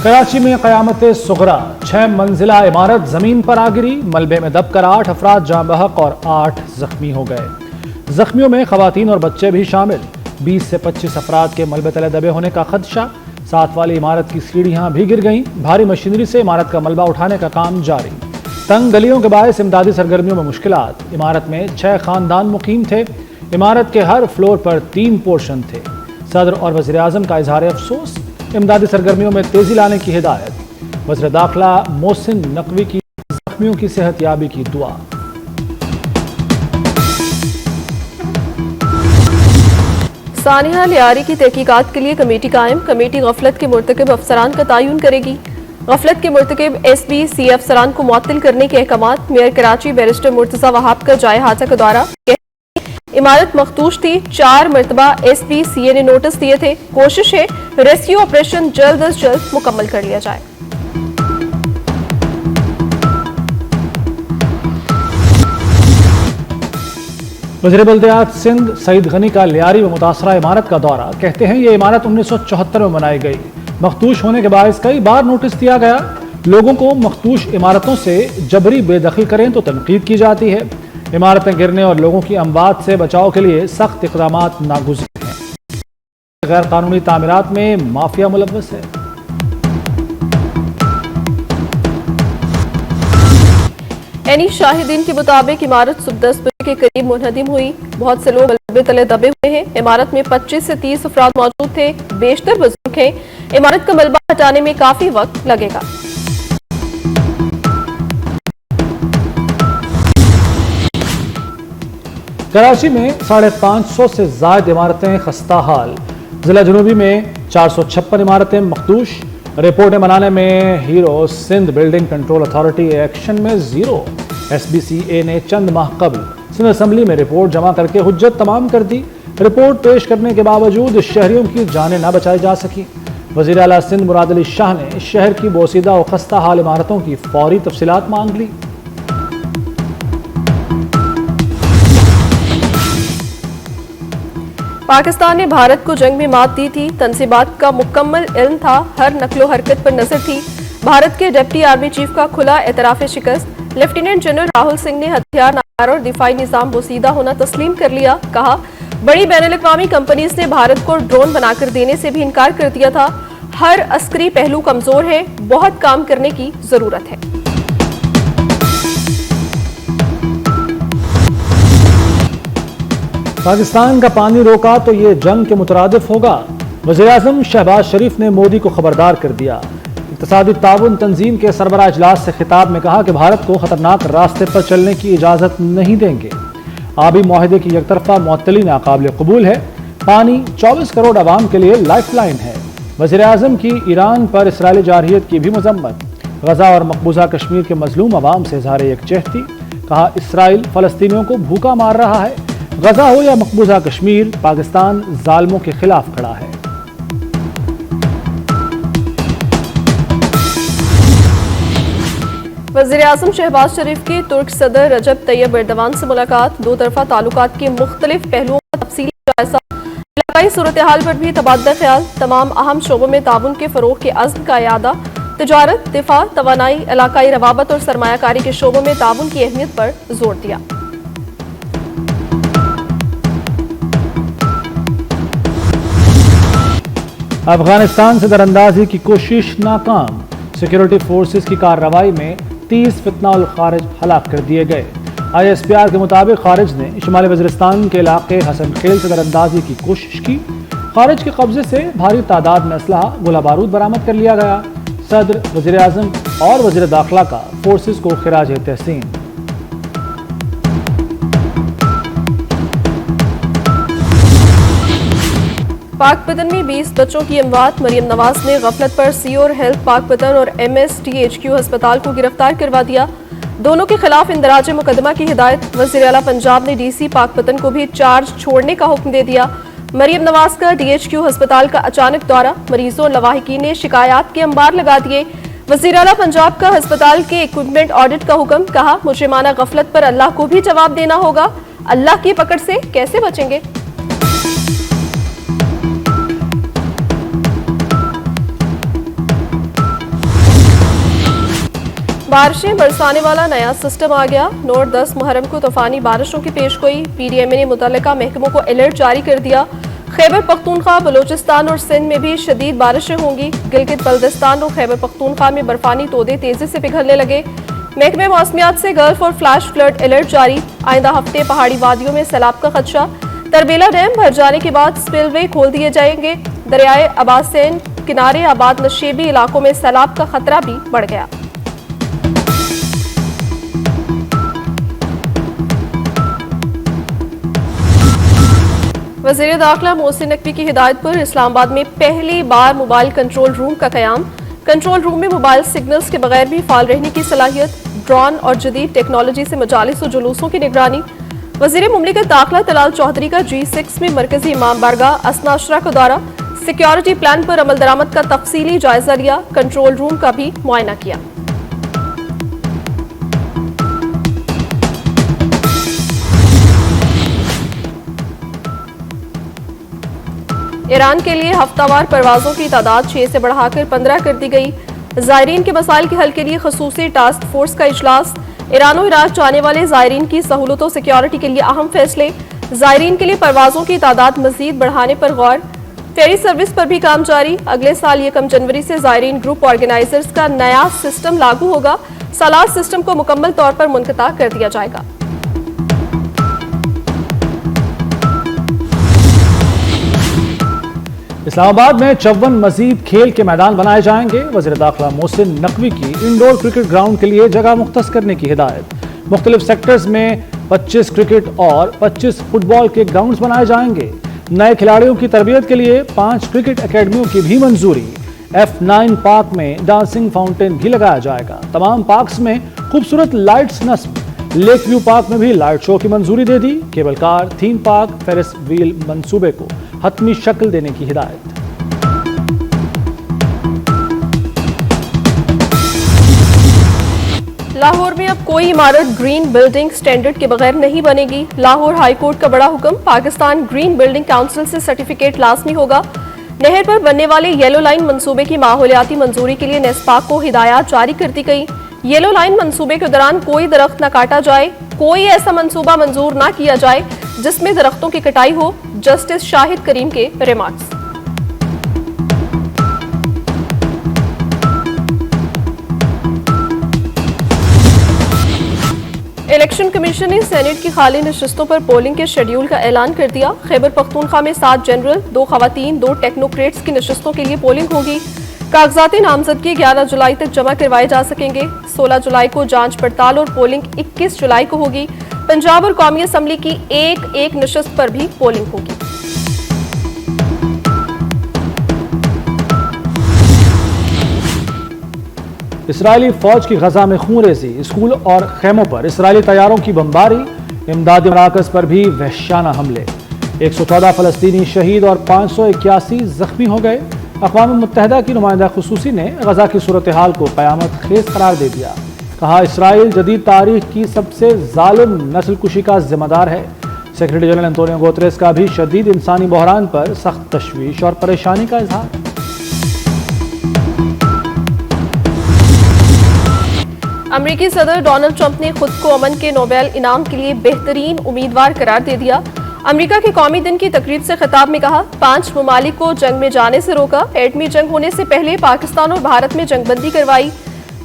कराची में क़यामत सुगरा 6 मंजिला इमारत जमीन पर आ गिरी। मलबे में दबकर 8 अफराद जाँ बहक और 8 जख्मी हो गए। जख्मियों में खवातीन और बच्चे भी शामिल। 20 से 25 अफराद के मलबे तले दबे होने का खदशा। साथ वाली इमारत की सीढ़ियां भी गिर गईं। भारी मशीनरी से इमारत का मलबा उठाने का काम जारी। तंग गलियों के बायस इमदादी सरगर्मियों में मुश्किलात। इमारत में 6 खानदान मुकीम थे। इमारत के हर फ्लोर पर 3 पोर्शन थे। सदर और वज़ीर आज़म का इजहार अफसोस। इमदादी सरगर्मियों में तेजी लाने की हिदायत। वज़ीर दाखिला मोहसिन नकवी की जख्मियों की सेहत याबी की दुआ। सानिया लियारी की तहकीकात के लिए कमेटी कायम। कमेटी गफलत के मुर्तकिब अफसरान का तयन करेगी। गफलत के मुर्तकिब SB-C अफसरान को मुअत्तल करने के अहकामात। मेयर कराची बैरिस्टर मुर्तज़ा वहाब का जाए हादसा का दौरा। इमारत मखदूश थी। 4 मरतबा SB-CA ने नोटिस दिए थे। कोशिश है रेस्क्यू ऑपरेशन जल्द अज जल्द मुकम्मल कर लिया जाए। वज़ीर बल्दियात सिंध सईद गनी का लियारी व मुतासरा इमारत का दौरा। कहते हैं ये इमारत 1974 में बनाई गई। मखदूश होने के बायस कई बार नोटिस दिया गया। लोगों को मखदूश इमारतों से जबरी बेदखल करें तो तनकीद की जाती है। इमारतें गिरने और लोगों की अमवात से बचाव के लिए सख्त इक़दामात नागुज़ीर हैं। गैर कानूनी तामीरात में माफिया मुलव्वस है। एनी शाहिदीन के मुताबिक इमारत सुबह 10 बजे के करीब मुनहदिम हुई। बहुत से लोग मलबे तले दबे हुए हैं। इमारत में 25 से 30 अफराद मौजूद थे। बेशतर बुजुर्ग हैं। इमारत का मलबा हटाने में काफी वक्त लगेगा। कराची में 550 से ज्यादा इमारतें खस्ता हाल। जिला जनूबी में 456 इमारतें मखदूश। रिपोर्टें बनाने में hero Sindh building control authority action में 0। SB-CA ने चंद माह कबल सिंध असम्बली में रिपोर्ट जमा करके हुज्जत तमाम कर दी। रिपोर्ट पेश करने के बावजूद शहरियों की जानें न बचाई जा सकी। वज़ीर आला सिंध मुराद अली शाह ने शहर की बोसीदा और खस्ता हाल इमारतों की फौरी तफसीलात मांग ली। पाकिस्तान ने भारत को जंग में मात दी थी। तनसीबात का मुकम्मल इल्म था। हर नकलो हरकत पर नजर थी। भारत के डिप्टी आर्मी चीफ का खुला एतराफ शिकस्त। लेफ्टिनेंट जनरल राहुल सिंह ने हथियार नार और दिफाई निजाम बोसीदा होना तस्लीम कर लिया। कहा बड़ी बैनुल-अक़वामी कंपनीज ने भारत को ड्रोन बनाकर देने से भी इनकार कर दिया था। हर अस्करी पहलू कमजोर है। बहुत काम करने की जरूरत है। पाकिस्तान का पानी रोका तो ये जंग के मुतरादिफ होगा। वज़ीर आज़म शहबाज शरीफ ने मोदी को खबरदार कर दिया। इक़्तिसादी ताउन तंजीम के सरबराह इजलास से खिताब में कहा कि भारत को खतरनाक रास्ते पर चलने की इजाज़त नहीं देंगे। आबी मुआहदे की एकतरफा मुअत्तली नाकाबिल कबूल है। पानी 24 करोड़ आवाम के लिए लाइफ लाइन है। वज़ीर आज़म की ईरान पर इसराइली जारहियत की भी मजम्मत। गजा और मकबूजा कश्मीर के मजलूम आवाम से इज़हार यकजहती। कहा इसराइल फ़लस्तीनियों को भूखा मार रहा है। गजा हो या मकबूजा कश्मीर, पाकिस्तान जालिमों के खिलाफ खड़ा है। वज़ीर आज़म शहबाज शरीफ की तुर्क सदर रजब तैयब एर्दवान से मुलाकात। 2 तरफ़ा ताल्लुकात के मुख्तलिफ पहलुओं का तफसीली जायजा। इलाकाई सूरत हाल पर भी तबादला ख्याल। तमाम अहम शोबों में ताउन के फ़रोग़ के अज़्म का इयादा। तिजारत, दिफा, तवानाई, इलाकाई रवाबत और सरमायाकारी के शोबों में ताउन की अहमियत पर जोर दिया। अफगानिस्तान से दरअंदाजी की कोशिश नाकाम। सिक्योरिटी फोर्सेस की कार्रवाई में 30 फितना खारिज हलाक कर दिए गए। ISPR के मुताबिक खारिज ने शुमाली वज़ीरिस्तान के इलाके हसन खेल से दरअंदाजी की कोशिश की। खारिज के कब्जे से भारी तादाद में असलहा, गोला बारूद बरामद कर लिया गया। सदर, वज़ीर आज़म और वज़ीर दाखिला का फोर्सेस को खिराज तहसीन। पाकपतन में 20 बच्चों की अमवात। मरियम नवाज ने गफलत पर सियोर हेल्थ पाकपतन और MSTHQ अस्पताल को गिरफ्तार करवा दिया। दोनों के खिलाफ इंदराज मुकदमा की हिदायत। वज़ीर आला पंजाब ने DC पाकपतन को भी चार्ज छोड़ने का हुक्म दे दिया। मरियम नवाज का DHQ अस्पताल का अचानक दौरा। मरीजों और लवाहिकीन ने शिकायत के अंबार लगा दिए। वज़ीर आला पंजाब का अस्पताल के इक्विपमेंट ऑडिट का हुक्म। कहा मुजरिमाना गफलत पर अल्लाह को भी जवाब देना होगा। अल्लाह की पकड़ से कैसे बचेंगे। बारिशें बरसाने वाला नया सिस्टम आ गया। नोट 10 मुहर्रम को तूफानी बारिशों की पेशगोई। पीडीएमए ने मुतल्लिका महकमों को अलर्ट जारी कर दिया। खैबर पख्तूनख्वा, बलूचिस्तान और सिंध में भी शदीद बारिशें होंगी। गिलगित बल्दिस्तान और खैबर पख्तूनख्वा में बर्फानी तोदे तेजी से पिघलने लगे। महकमे मौसमियात से गल्फ और फ्लैश फ्लड अलर्ट जारी। आइंदा हफ्ते पहाड़ी वादियों में सैलाब का खदशा। तरबेला डैम भर जाने के बाद स्पिलवे खोल दिए जाएंगे। दरियाए अबासैन किनारे आबाद नशेबी इलाकों में सैलाब का खतरा भी बढ़ गया। वज़ीर दाखिला मोहसिन नकवी की हिदायत पर इस्लामाबाद में पहली बार मोबाइल कंट्रोल रूम का क़याम। कंट्रोल रूम में मोबाइल सिग्नल्स के बगैर भी फाल रहने की सलाहियत, ड्रोन और जदीद टेक्नोलॉजी से मजालिस और जुलूसों की निगरानी। वज़ीर मुमलिकत दाखिला तलाल चौधरी का G6 में मरकजी इमाम बारगाह असनाशरा का दौरा। सिक्योरिटी प्लान पर अमल दरामद का तफसीली जायजा लिया। कंट्रोल रूम का भी मुआयना किया। ईरान के लिए हफ्तावार परवाजों की तादाद 6 से बढ़ाकर 15 कर दी गई। ज़ायरीन के मसाइल के हल के लिए खसूसी टास्क फोर्स का इजलास। ईरान और इराक जाने वाले ज़ायरीन की सहूलतों सिक्योरिटी के लिए अहम फैसले। ज़ायरीन के लिए परवाजों की तादाद मजीद बढ़ाने पर गौर। फेरी सर्विस पर भी काम जारी। अगले साल 1 जनवरी से ज़ायरीन ग्रुप ऑर्गेनाइजर्स का नया सिस्टम लागू होगा। सालार सिस्टम को मुकम्मल तौर पर मुनक़ता कर दिया जाएगा। इस्लामाबाद में 54 मजीद खेल के मैदान बनाए जाएंगे। वज़ीर दाखिला मोहसिन नकवी की इंडोर क्रिकेट ग्राउंड के लिए जगह मुख्तस करने की हिदायत। मुख्तलिफ सेक्टर्स में 25 क्रिकेट और 25 फुटबॉल के ग्राउंड्स बनाए जाएंगे। नए खिलाड़ियों की तरबियत के लिए 5 क्रिकेट अकेडमियों की भी मंजूरी। F9 पार्क में डांसिंग फाउंटेन भी लगाया जाएगा। तमाम पार्क्स में खूबसूरत लाइट्स नस्ब। लेक व्यू पार्क में भी लाइट शो की मंजूरी दे दी। Cable car, theme park, ferris wheel मंसूबे को हतमी शक्ल देने की हिदायत। लाहौर में अब कोई इमारत ग्रीन बिल्डिंग स्टैंडर्ड के बगैर नहीं बनेगी। लाहौर हाई कोर्ट का बड़ा हुक्म। पाकिस्तान ग्रीन बिल्डिंग काउंसिल से सर्टिफिकेट लाजमी होगा। नहर पर बनने वाले येलो लाइन मंसूबे की माहौलियाती मंजूरी के लिए नेस्पाक को हिदायत जारी कर दी गई। येलो लाइन मंसूबे के दौरान कोई दरख्त न काटा जाए। कोई ऐसा मंसूबा मंजूर न किया जाए जिसमें दरख्तों की कटाई हो। जस्टिस शाहिद करीम के रिमार्क्स। इलेक्शन कमीशन ने सेनेट की खाली नशिस्तों पर पोलिंग के शेड्यूल का ऐलान कर दिया। खैबर पख्तूनख्वा में 7 जनरल, 2 खवातीन, 2 टेक्नोक्रेट्स की नशिस्तों के लिए पोलिंग होगी। कागजाती नामजदगी 11 जुलाई तक जमा करवाए जा सकेंगे। 16 जुलाई को जांच पड़ताल और पोलिंग 21 जुलाई को होगी। पंजाब और कौमी असम्बली की एक नशिस्त पर भी पोलिंग होगी। इसराइली फौज की गजा में खून रेजी। स्कूल और खेमों पर इसराइली तैयारों की बमबारी। इमदादी मराकज पर भी वहशाना हमले। 114 फलस्तीनी शहीद और 581 जख्मी हो गए। अक़वाम मुत्तहिदा की नुमाइंदा खुसूसी ने गजा की सूरत हाल को क़यामत खेज करार दे दिया। कहा, इसराइल जदीद तारीख की सबसे जालिम नस्ल कुशी का जिम्मेदार है। सेक्रेटरी जनरल एंटोनियो गुतेरेस का भी शदीद इंसानी बहरान पर सख्त तशवीश और परेशानी का इजहार। अमेरिकी सदर डोनाल्ड ट्रंप ने खुद को अमन के नोबेल इनाम के लिए बेहतरीन उम्मीदवार करार दे दिया। अमेरिका के कौमी दिन की तकरीब से खिताब में कहा, 5 ममालिक को जंग में जाने से रोका। एटमी जंग होने से पहले पाकिस्तान और भारत में जंगबंदी करवाई।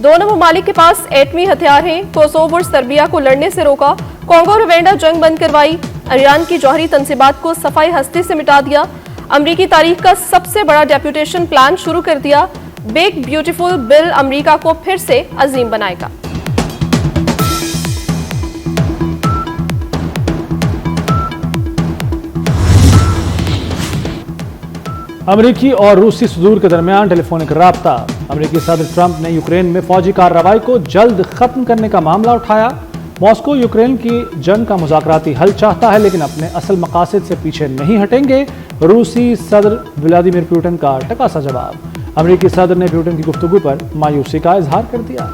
दोनों ममालिक के पास एटमी हथियार हैं। कोसोवो और सर्बिया को लड़ने से रोका। कांगो और रवांडा जंग बंद करवाई। ईरान की जौहरी तंसीबात को सफाई हस्ती से मिटा दिया। अमेरिकी तारीख का सबसे बड़ा डेप्यूटेशन प्लान शुरू कर दिया। बिग ब्यूटीफुल बिल अमेरिका को फिर से अजीम बनाएगा। अमेरिकी और रूसी सदूर के दरमियान टेलीफोनिक राब्ता। अमेरिकी सदर ट्रंप ने यूक्रेन में फौजी कार्रवाई को जल्द खत्म करने का मामला उठाया। मॉस्को यूक्रेन की जंग का मुज़ाकराती हल चाहता है, लेकिन अपने असल मकासद से पीछे नहीं हटेंगे। रूसी सदर व्लादिमीर पुतिन का टकासा जवाब। अमेरिकी सदर ने पुतिन की गुफ्तगू पर मायूसी का इजहार कर दिया।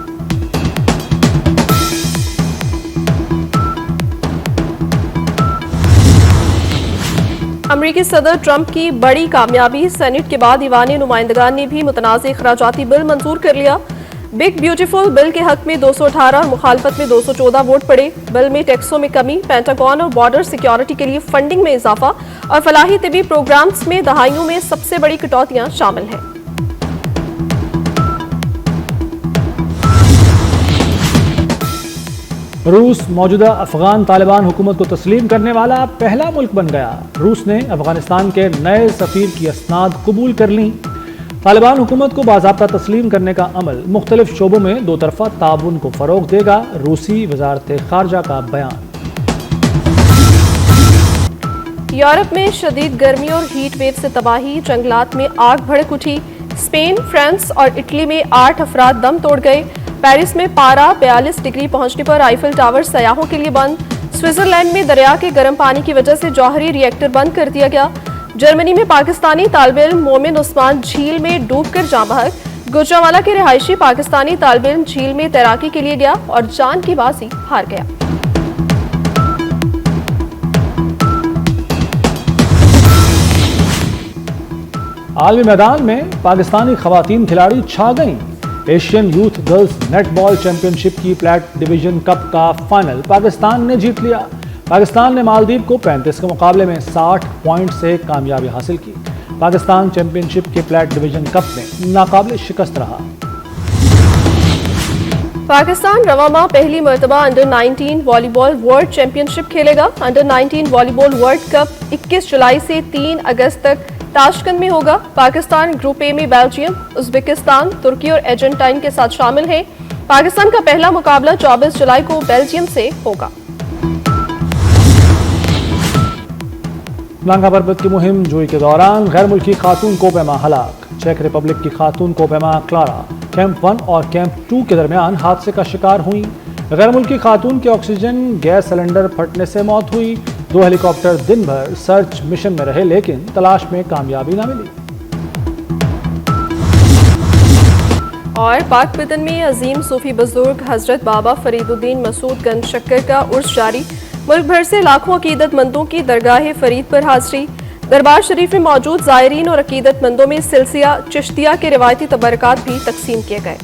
अमेरिकी सदर ट्रंप की बड़ी कामयाबी। सेनेट के बाद ईवान नुमाइंदगान ने भी मुतनाज़ अखराजाती बिल मंजूर कर लिया। बिग ब्यूटीफुल बिल के हक में 218 और मुखालफत में 214 वोट पड़े। बिल में टैक्सों में कमी, पेंटागन और बॉर्डर सिक्योरिटी के लिए फंडिंग में इजाफा और फलाही तिबी प्रोग्राम्स में दहाइयों में सबसे बड़ी कटौतियां शामिल हैं। रूस मौजूदा अफगान तालिबान हुकूमत को तस्लीम करने वाला पहला मुल्क बन गया। रूस ने अफगानिस्तान के नए सफीर की असनाद कबूल कर ली। तालिबान हुकूमत को बाज़ाब्ता तस्लीम करने का अमल मुख्तलिफ शोबों में दो तरफा ताउन को फ़रोग देगा। रूसी वजारत खारजा का बयान। यूरोप में शदीद गर्मी और हीट वेव से तबाही, जंगलात में आग भड़क उठी। स्पेन, फ्रांस और इटली में 8 अफराद दम तोड़ गए। पेरिस में पारा 42 डिग्री पहुंचने पर आईफल टावर सयाहों के लिए बंद। स्विट्जरलैंड में दरिया के गर्म पानी की वजह से जौहरी रिएक्टर बंद कर दिया गया। जर्मनी में पाकिस्तानी तालिब-इल्म मोमिन उस्मान झील में डूबकर जाँ बहक। गुजरांवाला के रिहायशी पाकिस्तानी तालिब-इल्म झील में तैराकी के लिए गया और जान की बाजी हार गया। आलमी मैदान में पाकिस्तानी खवातीन खिलाड़ी छा गईं। Asian youth girls netball championship की फ्लैट डिवीजन कप का फाइनल पाकिस्तान ने जीत लिया। पाकिस्तान ने मालदीव को 35 के मुकाबले में 60 पॉइंट से कामयाबी हासिल की। पाकिस्तान चैंपियनशिप के फ्लैट डिवीजन कप में नाकाबिल शिकस्त रहा। पाकिस्तान रवामा पहली मरतबा अंडर 19 वॉलीबॉल वर्ल्ड चैंपियनशिप खेलेगा। अंडर 19 वॉलीबॉल वर्ल्ड कप 21 जुलाई से 3 अगस्त तक ताशकंद में होगा। पाकिस्तान ग्रुप ए में बेल्जियम, उज्बेकिस्तान, तुर्की और अर्जेंटाइन के साथ शामिल है। पाकिस्तान का पहला मुकाबला 24 जुलाई को बेल्जियम से होगा। नांगा परबत की मुहिम जोई के दौरान गैर मुल्की खातून कोपेमा हलाक। चेक रिपब्लिक की खातून कोपेमा क्लारा कैंप 1 और कैंप 2 के दरमियान हादसे का शिकार हुई। गैर मुल्की खातून के ऑक्सीजन गैस सिलेंडर फटने से मौत हुई। 2 हेलीकॉप्टर दिन भर सर्च मिशन में रहे लेकिन तलाश में कामयाबी न मिली। और पाकपतन में अजीम सूफी बुजुर्ग हजरत बाबा फरीदुद्दीन मसूद गंज शक्कर का उर्स जारी। मुल्क भर से लाखों अकीदतमंदों की दरगाह फरीद पर हाजिरी। दरबार शरीफ में मौजूद ज़ायरीन और अकीदतमंदों में सिलसिला चिश्तिया के रिवायती तबरकात भी तकसीम किए गए।